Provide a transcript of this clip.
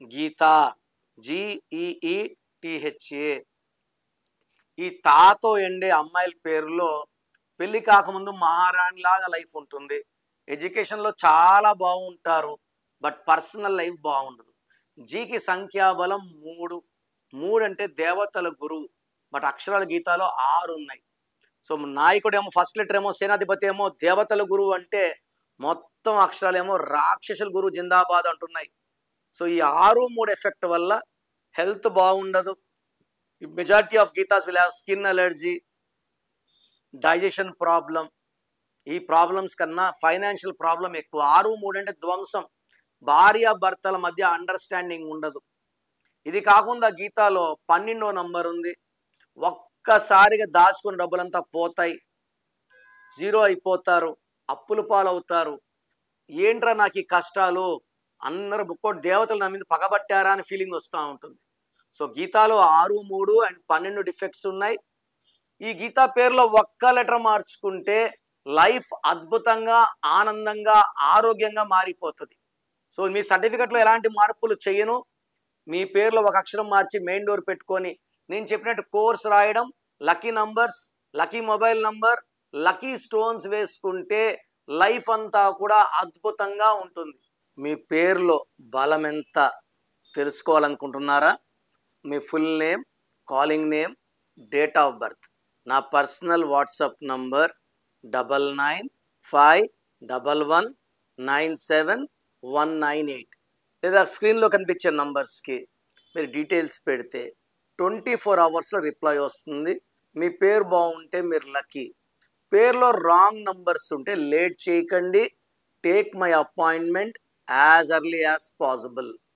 గీత, GEETHA. ఈ తాతో ఎండే అమ్మాయిల పేరులో పెళ్లి కాకముందు మహారాణి లాగా లైఫ్ ఉంటుంది. ఎడ్యుకేషన్లో చాలా బాగుంటారు, బట్ పర్సనల్ లైఫ్ బాగుండదు. జీకి సంఖ్యాబలం 3. 3 అంటే దేవతల గురువు, బట్ అక్షరాల గీతాలో 6 ఉన్నాయి. సో నాయకుడేమో ఫస్ట్ లెటర్ ఏమో సేనాధిపతి ఏమో దేవతల గురువు అంటే, మొత్తం అక్షరాలేమో రాక్షసుల గురువు జిందాబాద్ అంటున్నాయి. సో ఈ 6, 3 ఎఫెక్ట్ వల్ల హెల్త్ బాగుండదు. మెజారిటీ ఆఫ్ గీతాస్ will have skin allergy, digestion problem. ఈ ప్రాబ్లమ్స్ కన్నా ఫైనాన్షియల్ ప్రాబ్లం ఎక్కువ. 6, 3 అంటే ధ్వంసం. భార్య భర్తల మధ్య అండర్స్టాండింగ్ ఉండదు. ఇది కాకుండా గీతాలో 12వ నంబర్ ఉంది. ఒక్కసారిగా దాచుకున్న డబ్బులంతా పోతాయి, జీరో అయిపోతారు, అప్పుల పాలవుతారు. ఏంట్రా నాకు ఈ కష్టాలు, అందరూ ముక్కోటి దేవతలు నా మీద పగబట్టారా అని ఫీలింగ్ వస్తూ ఉంటుంది. సో గీతాలో 6, 3 అండ్ 12 డిఫెక్ట్స్ ఉన్నాయి. ఈ గీతా పేరులో ఒక్క లెటర్ మార్చుకుంటే లైఫ్ అద్భుతంగా, ఆనందంగా, ఆరోగ్యంగా మారిపోతుంది. సో మీ సర్టిఫికెట్లో ఎలాంటి మార్పులు చేయను. మీ పేరులో ఒక అక్షరం మార్చి మెయిన్ డోర్ పెట్టుకొని నేను చెప్పినట్టు కోర్స్ రాయడం, lucky numbers, lucky mobile number, lucky stones వేసుకుంటే లైఫ్ అంతా కూడా అద్భుతంగా ఉంటుంది. మీ పేరులో బలం ఎంత తెలుసుకోవాలనుకుంటున్నారా? మీ full name, calling name, date of birth, నా పర్సనల్ వాట్సాప్ నంబర్ 99511197 లేదా స్క్రీన్లో కనిపించే నంబర్స్కి మీరు డీటెయిల్స్ పెడితే 24 అవర్స్లో రిప్లై వస్తుంది. మీ పేరు బాగుంటే మీరు లక్కీ. పేరులో రాంగ్ నంబర్స్ ఉంటే లేట్ చేయకండి. Take my appointment as early as possible.